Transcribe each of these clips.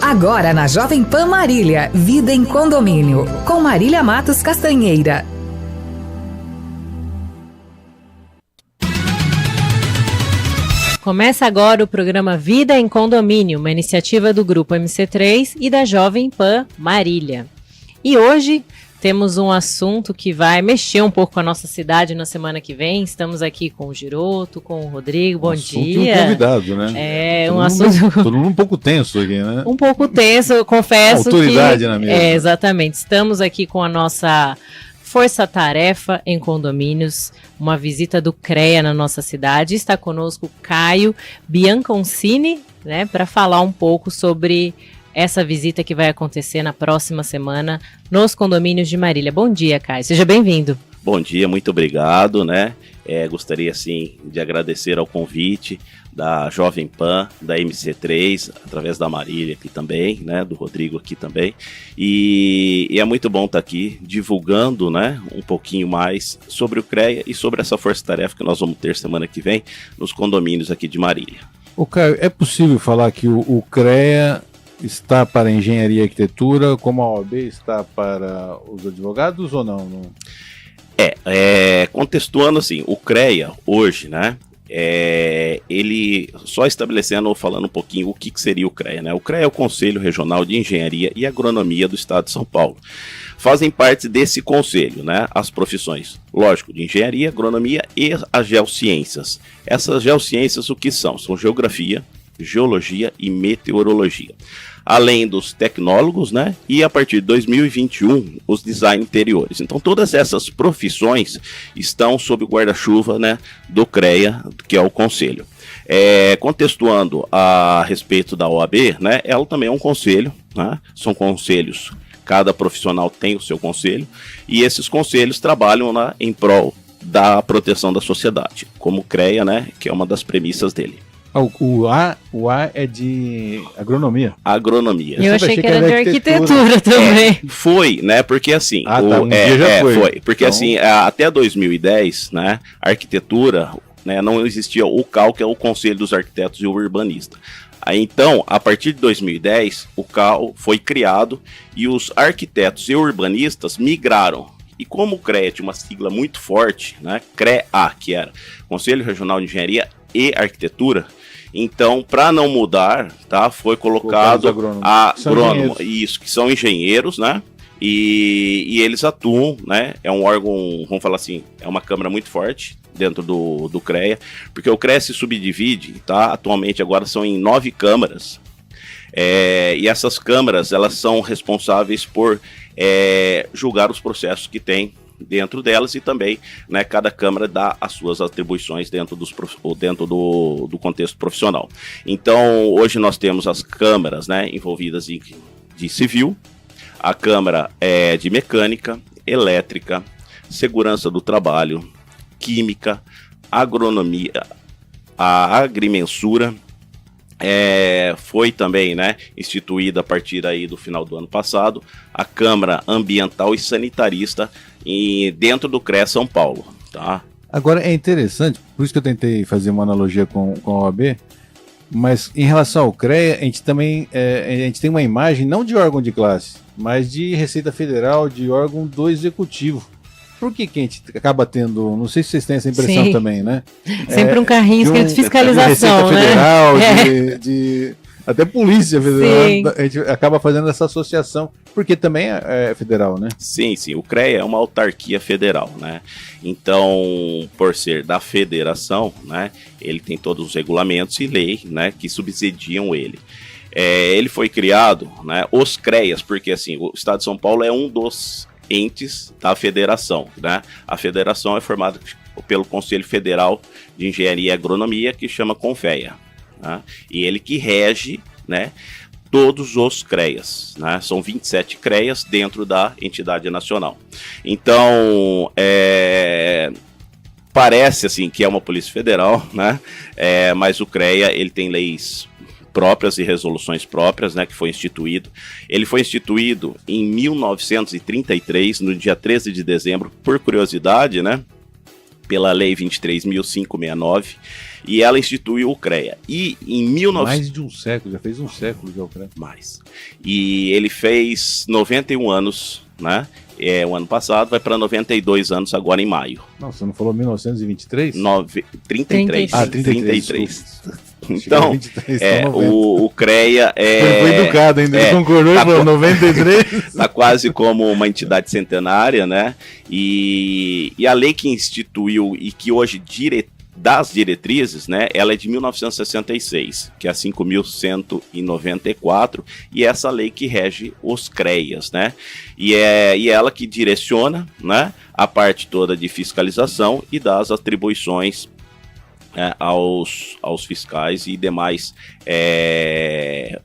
Agora na Jovem Pan Marília, Vida em Condomínio, com Marília Matos Castanheira. Começa agora o programa Vida em Condomínio, uma iniciativa do Grupo MC3 e da Jovem Pan Marília. E hoje temos um assunto que vai mexer um pouco com a nossa cidade na semana que vem. Estamos aqui com o Giroto, com o Rodrigo. Bom dia. E um convidado, né? É um assunto... Todo mundo um pouco tenso aqui, né? Um pouco tenso, eu confesso. Autoridade na mesa. Exatamente. Estamos aqui com a nossa força-tarefa em condomínios, uma visita do CREA na nossa cidade. Está conosco Caio Bianconcini, né, para falar um pouco sobre essa visita que vai acontecer na próxima semana nos condomínios de Marília. Bom dia, Caio. Seja bem-vindo. Bom dia, muito obrigado, né? Gostaria, sim, de agradecer ao convite da Jovem Pan, da MC3, através da Marília aqui também, né? Do Rodrigo aqui também. E é muito bom estar aqui divulgando, né? Um pouquinho mais sobre o CREA e sobre essa força-tarefa que nós vamos ter semana que vem nos condomínios aqui de Marília. Ô Caio, é possível falar que o CREA está para engenharia e arquitetura, como a OAB está para os advogados ou não? Contextuando assim, o CREA hoje, né? Ele só estabelecendo, falando um pouquinho o que seria o CREA, né? O CREA é o Conselho Regional de Engenharia e Agronomia do Estado de São Paulo. Fazem parte desse conselho, né? As profissões, lógico, de engenharia, agronomia e as geociências. Essas geociências o que são? São geografia, geologia e meteorologia. Além dos tecnólogos, né? E a partir de 2021, os design interiores. Então, todas essas profissões estão sob o guarda-chuva, né, do CREA, que é o conselho. Contextuando a respeito da OAB, né? Ela também é um conselho, né? São conselhos, cada profissional tem o seu conselho, e esses conselhos trabalham em prol da proteção da sociedade, como o CREA, né? Que é uma das premissas dele. O A é de agronomia. Agronomia. Eu achei que era de arquitetura também. Foi, né? Porque assim. Dia já foi. Porque então, assim, até 2010, né? A arquitetura, né, não existia o CAL, que é o Conselho dos Arquitetos e o Urbanista. Aí, então, a partir de 2010, o CAL foi criado e os arquitetos e urbanistas migraram. E como o CREA tinha uma sigla muito forte, né? CREA, que era Conselho Regional de Engenharia e Arquitetura. Então, para não mudar, tá, foi colocado agrônomo, isso, que são engenheiros, né? E eles atuam, né? É um órgão, vamos falar assim, é uma câmara muito forte dentro do CREA, porque o CREA se subdivide, tá? Atualmente agora são em 9 câmaras. E essas câmaras, elas são responsáveis por julgar os processos que tem dentro delas e também, né, cada câmara dá as suas atribuições dentro do contexto profissional. Então, hoje nós temos as câmaras, né, envolvidas de civil, a câmara de mecânica, elétrica, segurança do trabalho, química, agronomia, a agrimensura. Foi também, né, instituída a partir aí do final do ano passado a Câmara Ambiental e Sanitarista dentro do CREA São Paulo, tá? Agora é interessante, por isso que eu tentei fazer uma analogia com a OAB, mas em relação ao CREA, a gente também a gente tem uma imagem não de órgão de classe, mas de Receita Federal, de órgão do Executivo. Por que a gente acaba tendo, não sei se vocês têm essa impressão Sim. também, né? Sempre um carrinho escrito fiscalização, de Federal, né? Até Polícia Federal, a gente acaba fazendo essa associação, porque também é federal, né? Sim, o CREA é uma autarquia federal, né? Então, por ser da federação, né, ele tem todos os regulamentos e leis, né, que subsidiam ele. Ele foi criado, né, os CREAs, porque assim, o Estado de São Paulo é um dos entes da federação, né? A federação é formada pelo Conselho Federal de Engenharia e Agronomia, que chama CONFEA, né? E ele que rege, né, todos os CREAs, né? São 27 CREAs dentro da entidade nacional. Então, parece assim que é uma polícia federal, né? Mas o CREA, ele tem leis próprias e resoluções próprias, né, que foi instituído. Ele foi instituído em 1933, no dia 13 de dezembro, por curiosidade, né, pela Lei 23.569, e ela instituiu o CREA. E em Mais de um século, já fez um século já o CREA. Mais. E ele fez 91 anos, né? O ano passado, vai para 92 anos agora em maio. Não, você não falou 1923? 33. Ah, 33. Então, 23, o CREA foi educado ainda, ele concordou e falou 93. Está quase como uma entidade centenária, né? E a lei que instituiu e que hoje das diretrizes, né? Ela é de 1966, que é a 5.194, e é essa lei que rege os CREAs, né? E ela que direciona, né, a parte toda de fiscalização e das atribuições aos fiscais e demais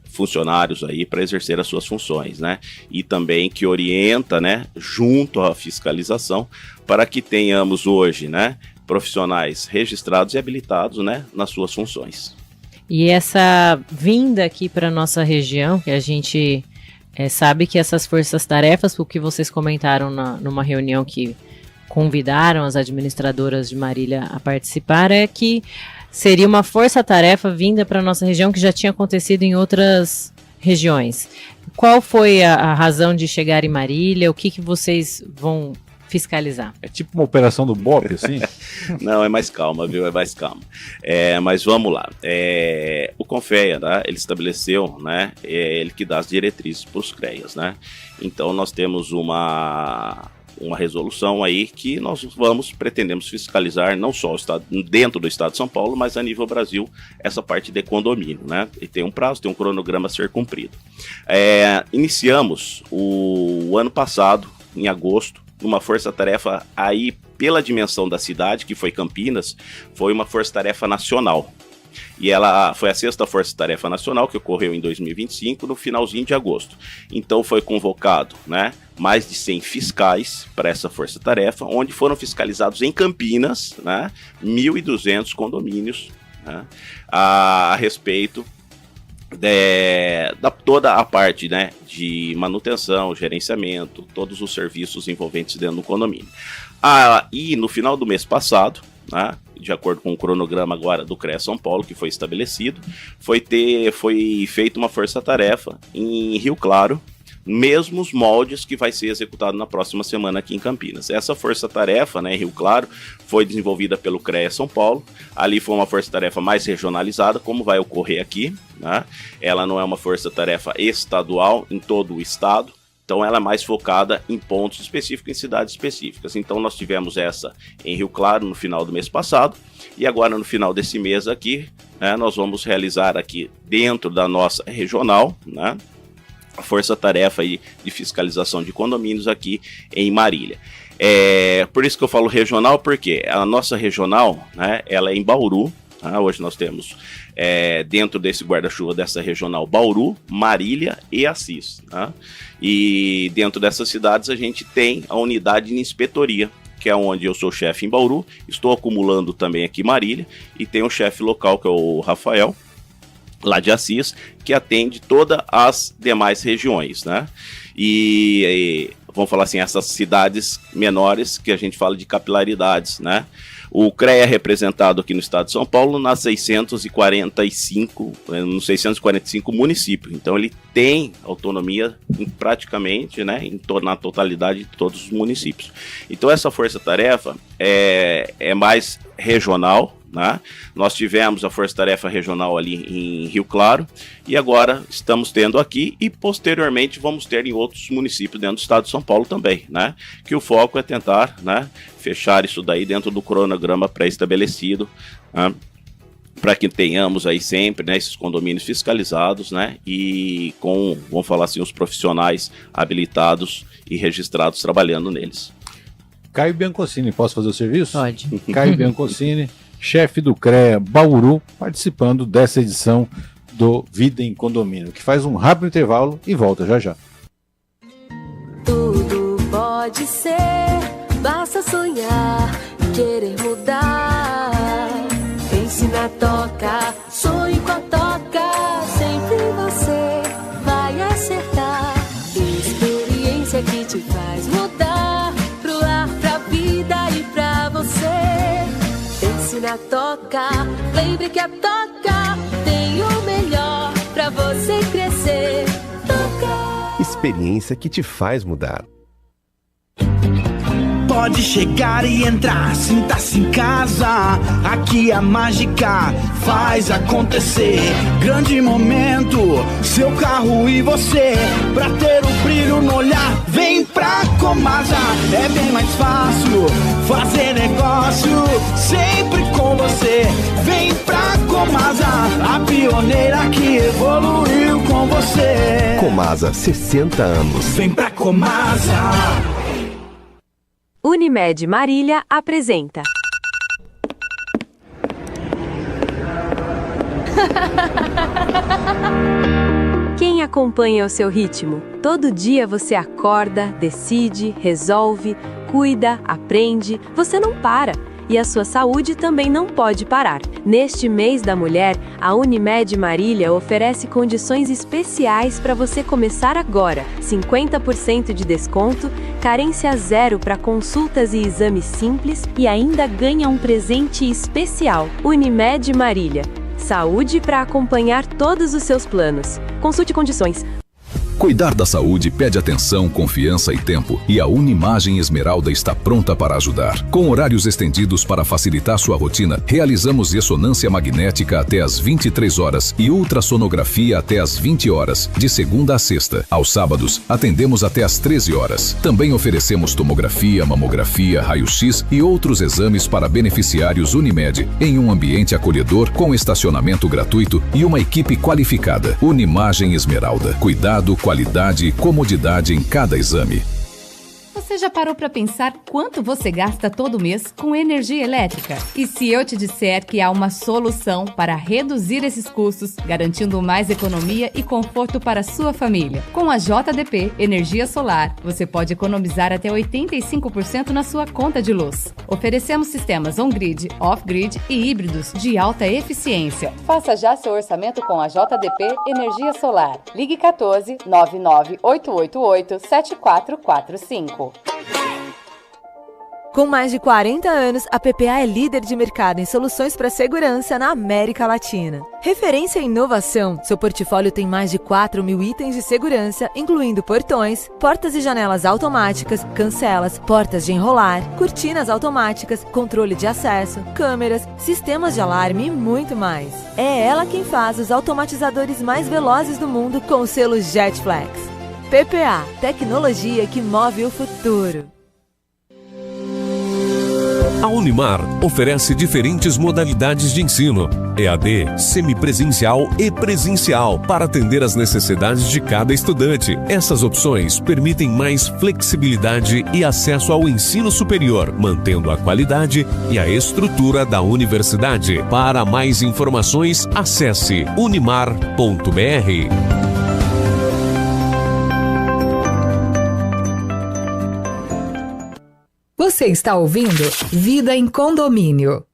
funcionários aí para exercer as suas funções, né? E também que orienta, né, junto à fiscalização, para que tenhamos hoje, né, profissionais registrados e habilitados, né, nas suas funções. E essa vinda aqui para nossa região, que a gente sabe que essas forças-tarefas, o que vocês comentaram numa reunião que convidaram as administradoras de Marília a participar, é que seria uma força-tarefa vinda para nossa região que já tinha acontecido em outras regiões. Qual foi a razão de chegar em Marília? O que vocês vão fiscalizar? É tipo uma operação do BOP, assim? Não, é mais calma, viu? É mais calma. Mas vamos lá. O CONFEA, né, ele estabeleceu, né, ele que dá as diretrizes para os CREAs, né? Então nós temos uma resolução aí que nós pretendemos fiscalizar não só o estado, dentro do estado de São Paulo, mas a nível Brasil, essa parte de condomínio, né? E tem um prazo, tem um cronograma a ser cumprido. Iniciamos o ano passado, em agosto, uma força-tarefa aí pela dimensão da cidade, que foi Campinas, foi uma força-tarefa nacional. E ela foi a 6ª Força-Tarefa Nacional, que ocorreu em 2025, no finalzinho de agosto. Então foi convocado, né, mais de 100 fiscais para essa força-tarefa, onde foram fiscalizados em Campinas, né, 1.200 condomínios, né, a respeito da toda a parte, né, de manutenção, gerenciamento, todos os serviços envolventes dentro do condomínio. E no final do mês passado, né, de acordo com o cronograma agora do CREA São Paulo, que foi estabelecido, foi feita uma força-tarefa em Rio Claro, mesmos moldes que vai ser executado na próxima semana aqui em Campinas. Essa força-tarefa, né, em Rio Claro, foi desenvolvida pelo CREA São Paulo. Ali foi uma força-tarefa mais regionalizada, como vai ocorrer aqui, né? Ela não é uma força-tarefa estadual em todo o estado, então ela é mais focada em pontos específicos, em cidades específicas. Então nós tivemos essa em Rio Claro no final do mês passado, e agora no final desse mês aqui, né, nós vamos realizar aqui dentro da nossa regional, né, a força-tarefa aí de fiscalização de condomínios aqui em Marília. Por isso que eu falo regional, porque a nossa regional, né, ela é em Bauru. Hoje nós temos dentro desse guarda-chuva dessa regional Bauru, Marília e Assis. E dentro dessas cidades a gente tem a unidade de inspetoria, que é onde eu sou chefe em Bauru, estou acumulando também aqui Marília, e tem um chefe local que é o Rafael, lá de Assis, que atende todas as demais regiões, né? E vamos falar assim, essas cidades menores que a gente fala de capilaridades, né? O CREA é representado aqui no estado de São Paulo nos 645 municípios. Então ele tem autonomia praticamente, né, na totalidade de todos os municípios. Então essa força-tarefa é mais regional, né? Nós tivemos a força-tarefa regional ali em Rio Claro, e agora estamos tendo aqui, e posteriormente vamos ter em outros municípios dentro do estado de São Paulo também, né? Que o foco é tentar, né, fechar isso daí dentro do cronograma pré-estabelecido, né? Para que tenhamos aí sempre, né, esses condomínios fiscalizados, né, e com, vamos falar assim, os profissionais habilitados e registrados trabalhando neles. Caio Biancosini, posso fazer o serviço? Pode. Caio Biancosini, chefe do CREA Bauru, participando dessa edição do Vida em Condomínio, que faz um rápido intervalo e volta já já. Tudo pode ser, basta sonhar e querer mudar. Pense na Toca, sonhe com a Toca, sempre você vai acertar. Experiência que te faz mudar, pro lar, pra vida e pra você. na Toca. Lembre que a Toca tem o melhor pra você crescer. Toca. Experiência que te faz mudar. Pode chegar e entrar, sinta-se em casa. Aqui a mágica faz acontecer. Grande momento, seu carro e você. Pra ter o brilho no olhar, vem pra Comasa. É bem mais fácil fazer negócio, sempre com você. Vem pra Comasa, a pioneira que evoluiu com você. Comasa, 60 anos. Vem pra Comasa. Unimed Marília apresenta. Quem acompanha o seu ritmo? Todo dia você acorda, decide, resolve, cuida, aprende, você não para. E a sua saúde também não pode parar. Neste mês da mulher, a Unimed Marília oferece condições especiais para você começar agora. 50% de desconto, carência zero para consultas e exames simples e ainda ganha um presente especial. Unimed Marília. Saúde para acompanhar todos os seus planos. Consulte condições. Cuidar da saúde pede atenção, confiança e tempo, e a Unimagem Esmeralda está pronta para ajudar. Com horários estendidos para facilitar sua rotina, realizamos ressonância magnética até às 23 horas e ultrassonografia até às 20 horas, de segunda a sexta. Aos sábados, atendemos até às 13 horas. Também oferecemos tomografia, mamografia, raio-x e outros exames para beneficiários Unimed, em um ambiente acolhedor, com estacionamento gratuito e uma equipe qualificada. Unimagem Esmeralda. Cuidado, qualidade e comodidade em cada exame. Você já parou para pensar quanto você gasta todo mês com energia elétrica? E se eu te disser que há uma solução para reduzir esses custos, garantindo mais economia e conforto para a sua família? Com a JDP Energia Solar, você pode economizar até 85% na sua conta de luz. Oferecemos sistemas on-grid, off-grid e híbridos de alta eficiência. Faça já seu orçamento com a JDP Energia Solar. Ligue 14 99 888 7445. Com mais de 40 anos, a PPA é líder de mercado em soluções para segurança na América Latina. Referência em inovação, seu portfólio tem mais de 4.000 itens de segurança, incluindo portões, portas e janelas automáticas, cancelas, portas de enrolar, cortinas automáticas, controle de acesso, câmeras, sistemas de alarme e muito mais. É ela quem faz os automatizadores mais velozes do mundo com o selo JetFlex. PPA, tecnologia que move o futuro. A Unimar oferece diferentes modalidades de ensino, EAD, semipresencial e presencial, para atender às necessidades de cada estudante. Essas opções permitem mais flexibilidade e acesso ao ensino superior, mantendo a qualidade e a estrutura da universidade. Para mais informações, acesse unimar.br. Você está ouvindo Vida em Condomínio.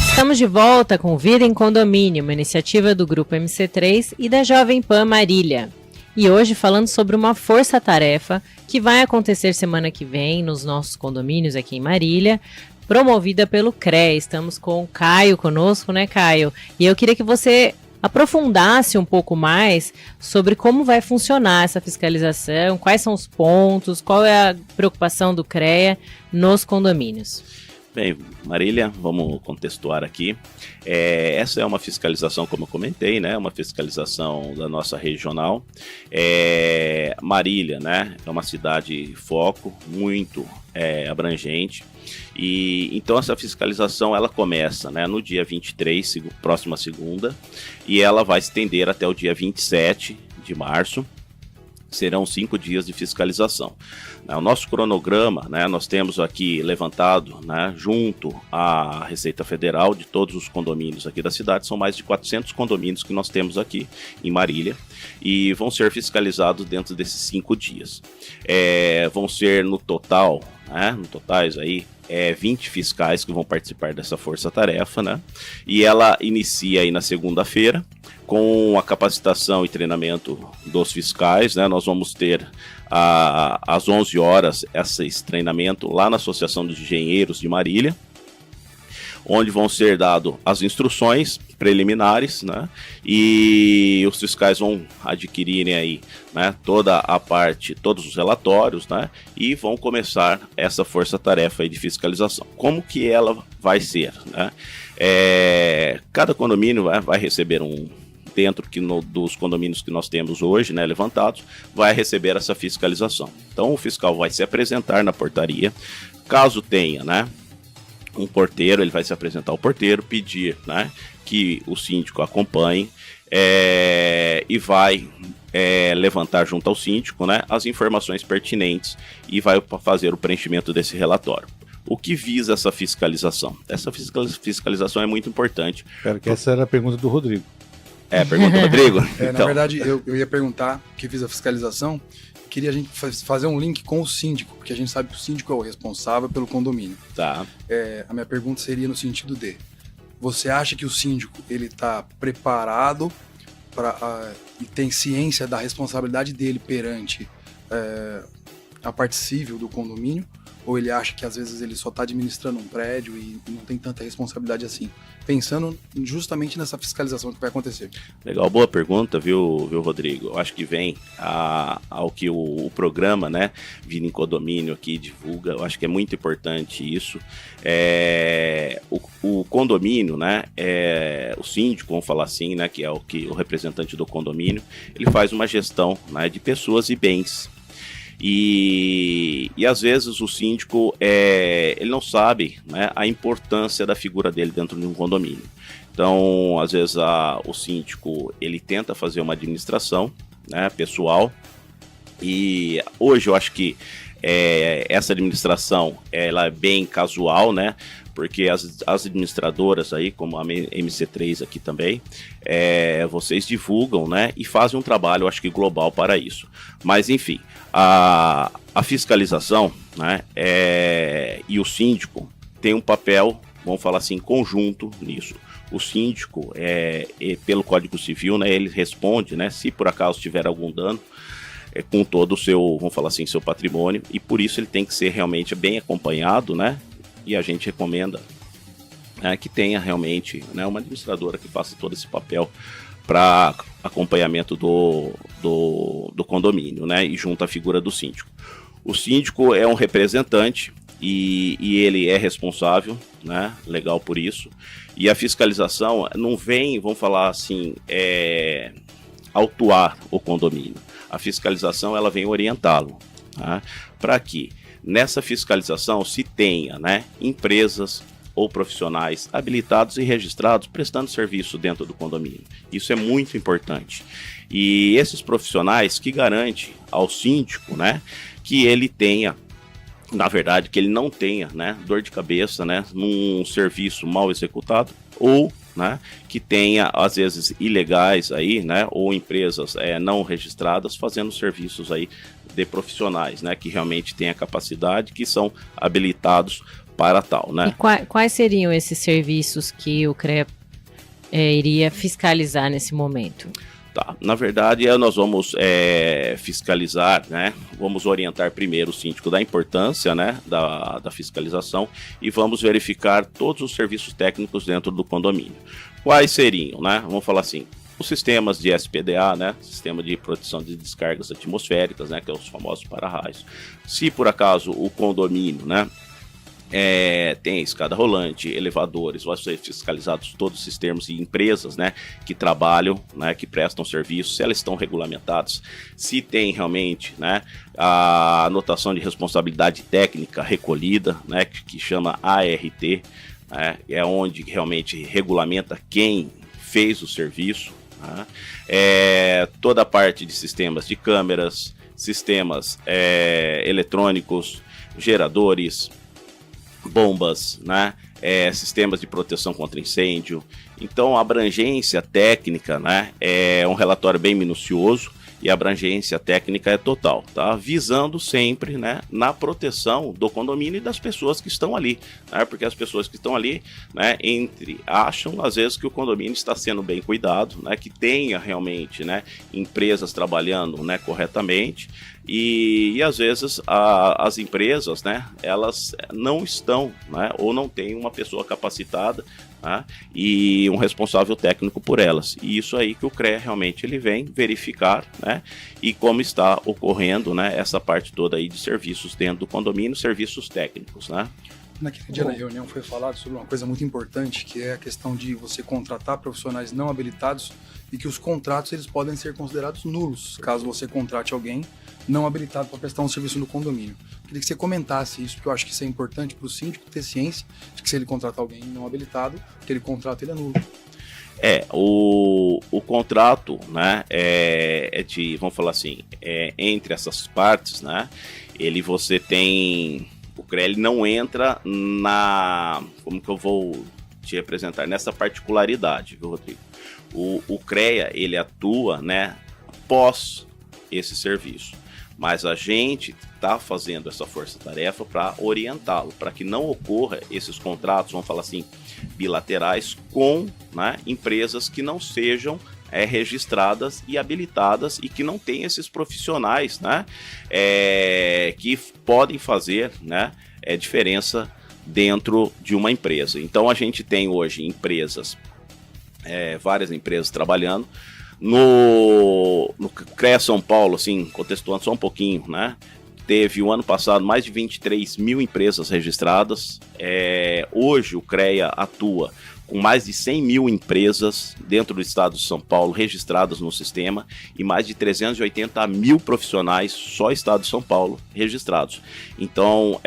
Estamos de volta com Vida em Condomínio, uma iniciativa do Grupo MC3 e da Jovem Pan Marília. E hoje falando sobre uma força-tarefa que vai acontecer semana que vem nos nossos condomínios aqui em Marília, promovida pelo CREA. Estamos com o Caio conosco, né, Caio? E eu queria que você aprofundasse um pouco mais sobre como vai funcionar essa fiscalização, quais são os pontos, qual é a preocupação do CREA nos condomínios. Bem, Marília, vamos contextuar aqui. Essa é uma fiscalização, como eu comentei, né? Uma fiscalização da nossa regional. Marília, né? É uma cidade foco muito abrangente. E então essa fiscalização ela começa, né, no dia 23, próxima segunda, e ela vai se estender até o dia 27 de março. Serão 5 dias de fiscalização. O nosso cronograma, né, nós temos aqui levantado, né, junto à Receita Federal de todos os condomínios aqui da cidade. São mais de 400 condomínios que nós temos aqui em Marília e vão ser fiscalizados dentro desses 5 dias. Vão ser no total, né, no totais aí, 20 fiscais que vão participar dessa força-tarefa, né? E ela inicia aí na segunda-feira com a capacitação e treinamento dos fiscais, né? Nós vamos ter às 11 horas esse treinamento lá na Associação dos Engenheiros de Marília, onde vão ser dadas as instruções preliminares, né? E os fiscais vão adquirirem aí, né, toda a parte, todos os relatórios, né? E vão começar essa força-tarefa aí de fiscalização. Como que ela vai ser, né? Cada condomínio vai receber dentro dos condomínios que nós temos hoje, né, levantados, vai receber essa fiscalização. Então o fiscal vai se apresentar na portaria, caso tenha, né, um porteiro, ele vai se apresentar ao porteiro, pedir, né, que o síndico acompanhe e vai levantar junto ao síndico, né, as informações pertinentes e vai fazer o preenchimento desse relatório. O que visa essa fiscalização? Essa fiscalização é muito importante. Espero que essa era a pergunta do Rodrigo. Pergunta do Rodrigo? Então. Na verdade, eu ia perguntar o que visa a fiscalização. Queria a gente fazer um link com o síndico, porque a gente sabe que o síndico é o responsável pelo condomínio. Tá. A minha pergunta seria no sentido de: você acha que o síndico ele está preparado e tem ciência da responsabilidade dele perante a parte civil do condomínio? Ou ele acha que às vezes ele só está administrando um prédio e não tem tanta responsabilidade assim? Pensando justamente nessa fiscalização que vai acontecer. Legal, boa pergunta, viu Rodrigo? Eu acho que vem ao que o programa, né, Vida em Condomínio aqui divulga. Eu acho que é muito importante isso. O condomínio, né, o síndico, vamos falar assim, né, que é o representante do condomínio, ele faz uma gestão, né, de pessoas e bens. E às vezes o síndico ele não sabe, né, a importância da figura dele dentro de um condomínio. Então, às vezes o síndico ele tenta fazer uma administração, né, pessoal, e hoje eu acho que essa administração ela é bem casual, né? Porque as administradoras aí, como a MC3 aqui também, vocês divulgam, né, e fazem um trabalho, eu acho que global para isso. Mas enfim, a fiscalização, né, e o síndico tem um papel, vamos falar assim, conjunto nisso. O síndico, pelo Código Civil, né, ele responde, né, se por acaso tiver algum dano, com todo o seu, vamos falar assim, seu patrimônio, e por isso ele tem que ser realmente bem acompanhado, né? E a gente recomenda, né, que tenha realmente, né, uma administradora que faça todo esse papel para acompanhamento do condomínio, né, e junto à figura do síndico. O síndico é um representante e ele é responsável, né, legal por isso. E a fiscalização não vem, vamos falar assim, autuar o condomínio. A fiscalização ela vem orientá-lo, tá? Para que nessa fiscalização se tenha, né, empresas ou profissionais habilitados e registrados prestando serviço dentro do condomínio. Isso é muito importante. E esses profissionais que garantem ao síndico, né, que ele tenha, na verdade, que ele não tenha, né, dor de cabeça, né, num serviço mal executado ou, né, que tenha, às vezes, ilegais aí, né, ou empresas não registradas fazendo serviços aí de profissionais, né, que realmente têm a capacidade, que são habilitados para tal, né. E quais seriam esses serviços que o CREA iria fiscalizar nesse momento? Tá, na verdade, nós vamos fiscalizar, né? Vamos orientar primeiro o síndico da importância, né, da fiscalização e vamos verificar todos os serviços técnicos dentro do condomínio. Quais seriam, né? Vamos falar assim, os sistemas de SPDA, né? Sistema de proteção de descargas atmosféricas, né? Que é os famosos para-raios. Se por acaso o condomínio, né, tem escada rolante, elevadores, vão ser fiscalizados todos esses termos e empresas, né, que trabalham, né, que prestam serviço, se elas estão regulamentadas, se tem realmente, né, a anotação de responsabilidade técnica recolhida, né, que chama ART, né, é onde realmente regulamenta quem fez o serviço, né, toda a parte de sistemas de câmeras, sistemas eletrônicos, geradores, bombas, né, sistemas de proteção contra incêndio, Então, a abrangência técnica, né, é um relatório bem minucioso e a abrangência técnica é total, tá? Visando sempre, né, na proteção do condomínio e das pessoas que estão ali, né? Porque as pessoas que estão ali, né, acham às vezes que o condomínio está sendo bem cuidado, né, que tenha realmente, né, empresas trabalhando, né, corretamente. E às vezes as empresas, né, elas não estão, né, ou não tem uma pessoa capacitada, né, e um responsável técnico por elas. E isso aí que o CREA realmente ele vem verificar, né, e como está ocorrendo, né, essa parte toda aí de serviços dentro do condomínio, serviços técnicos, né. Naquele dia na reunião foi falado sobre uma coisa muito importante, que é a questão de você contratar profissionais não habilitados e que os contratos eles podem ser considerados nulos, caso você contrate alguém não habilitado para prestar um serviço no condomínio. Queria que você comentasse isso, porque eu acho que isso é importante para o síndico ter ciência de que se ele contratar alguém não habilitado, aquele contrato ele é nulo. O contrato, né, vamos falar assim, entre essas partes, né, você tem, o CREA ele não entra como que eu vou te representar, nessa particularidade, viu, Rodrigo? O CREA, ele atua, né, após esse serviço. Mas a gente está fazendo essa força-tarefa para orientá-lo, para que não ocorra esses contratos, vamos falar assim, bilaterais com, né, empresas que não sejam registradas e habilitadas e que não tem esses profissionais, né, que podem fazer, né, diferença dentro de uma empresa. Então a gente tem hoje empresas, várias empresas trabalhando. No CREA São Paulo, assim, contextuando só um pouquinho, né? Teve o ano passado mais de 23 mil empresas registradas. Hoje o CREA atua com mais de 100 mil empresas dentro do estado de São Paulo registradas no sistema e mais de 380 mil profissionais só estado de São Paulo registrados. Então,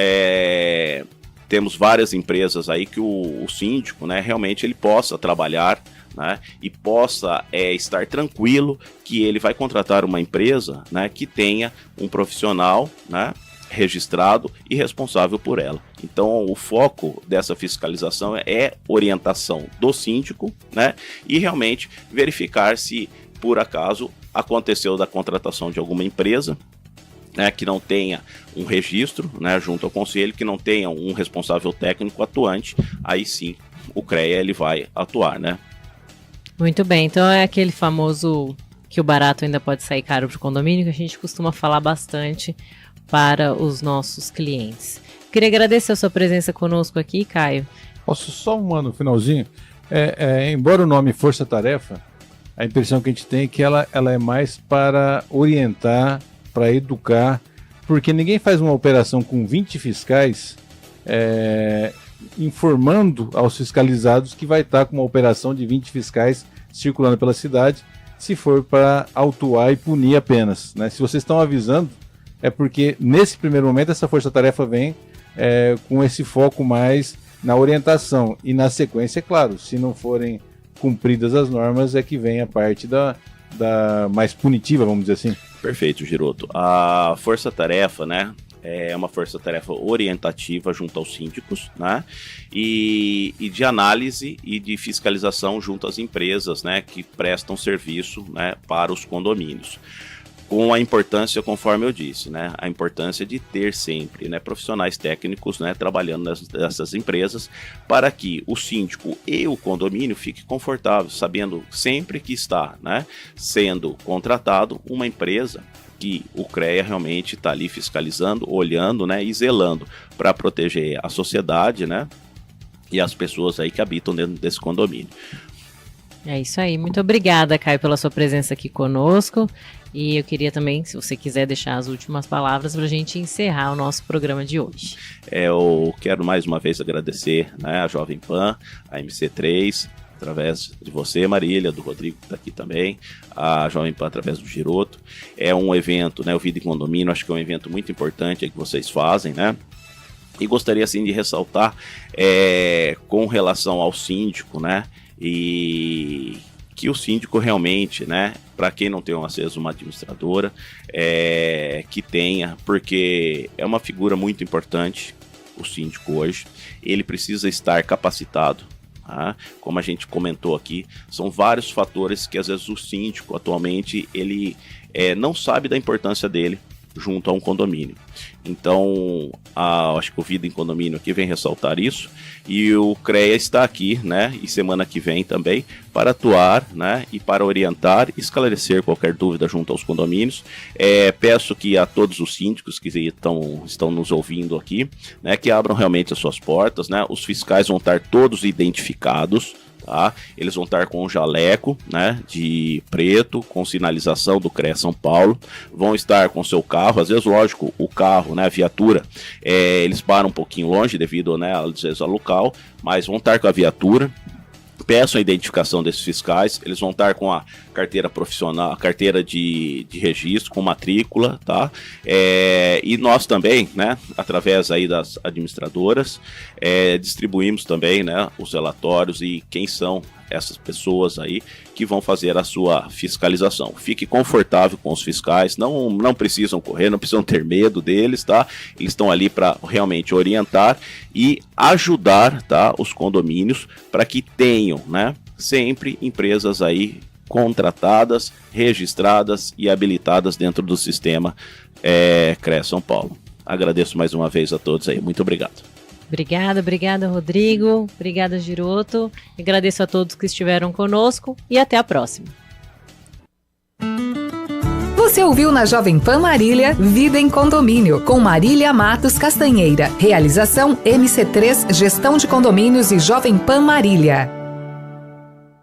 temos várias empresas aí que o síndico, né, realmente ele possa trabalhar, né, e possa estar tranquilo que ele vai contratar uma empresa, né, que tenha um profissional, né, registrado e responsável por ela. Então o foco dessa fiscalização é orientação do síndico, né, e realmente verificar se por acaso aconteceu da contratação de alguma empresa, né, que não tenha um registro, né, junto ao conselho, que não tenha um responsável técnico atuante, aí sim o CREA ele vai atuar, né. Muito bem, então é aquele famoso que o barato ainda pode sair caro para o condomínio, que a gente costuma falar bastante para os nossos clientes. Queria agradecer a sua presença conosco aqui, Caio. Posso só no finalzinho? Embora o nome Força Tarefa, a impressão que a gente tem é que ela é mais para orientar, para educar, porque ninguém faz uma operação com 20 fiscais informando aos fiscalizados que vai estar com uma operação de 20 fiscais circulando pela cidade, se for para autuar e punir apenas, né? Se vocês estão avisando, é porque nesse primeiro momento essa força-tarefa vem com esse foco mais na orientação e na sequência, é claro, se não forem cumpridas as normas é que vem a parte da mais punitiva, vamos dizer assim. Perfeito, Giroto. A força-tarefa, né, é uma força-tarefa orientativa junto aos síndicos, né, e de análise e de fiscalização junto às empresas, né, que prestam serviço, né, para os condomínios. Com a importância, conforme eu disse, né, a importância de ter sempre, né, profissionais técnicos, né, trabalhando nessas empresas para que o síndico e o condomínio fiquem confortáveis, sabendo sempre que está, né, sendo contratado uma empresa que o CREA realmente está ali fiscalizando, olhando, né, e zelando para proteger a sociedade, né, e as pessoas aí que habitam dentro desse condomínio. É isso aí. Muito obrigada, Caio, pela sua presença aqui conosco. E eu queria também, se você quiser deixar as últimas palavras para a gente encerrar o nosso programa de hoje. Eu quero mais uma vez agradecer, né, a Jovem Pan, a MC3, através de você, Marília, do Rodrigo que está aqui também, a Jovem Pan através do Giroto. É um evento, né, o Vida em Condomínio, acho que é um evento muito importante que vocês fazem, né? E gostaria assim de ressaltar com relação ao síndico, né? E que o síndico realmente, né, para quem não tem acesso a uma administradora, que tenha, porque é uma figura muito importante, o síndico hoje, ele precisa estar capacitado, Como a gente comentou aqui, são vários fatores que às vezes o síndico atualmente ele não sabe da importância dele junto a um condomínio. Então, acho que o Vida em Condomínio aqui vem ressaltar isso, e o CREA está aqui, né, e semana que vem também, para atuar, né, e para orientar, esclarecer qualquer dúvida junto aos condomínios. Peço que a todos os síndicos que estão nos ouvindo aqui, né, que abram realmente as suas portas, né, os fiscais vão estar todos identificados, tá? Eles vão estar com um jaleco, né, de preto, com sinalização do CREA São Paulo, vão estar com seu carro, às vezes, lógico, o carro, né, a viatura, eles param um pouquinho longe devido, né, às vezes ao local, mas vão estar com a viatura. Peço a identificação desses fiscais, eles vão estar com a carteira profissional, a carteira de registro, com matrícula, tá? E nós também, né, através aí das administradoras, distribuímos também, né, os relatórios e quem são essas pessoas aí que vão fazer a sua fiscalização. Fique confortável com os fiscais, não precisam correr, não precisam ter medo deles, tá? Eles estão ali para realmente orientar e ajudar, tá, os condomínios para que tenham, né, sempre empresas aí contratadas, registradas e habilitadas dentro do sistema CREA São Paulo. Agradeço mais uma vez a todos aí, muito obrigado. Obrigada, Rodrigo. Obrigada, Giroto. Agradeço a todos que estiveram conosco e até a próxima. Você ouviu na Jovem Pan Marília Vida em Condomínio, com Marília Matos Castanheira. Realização MC3 Gestão de Condomínios e Jovem Pan Marília.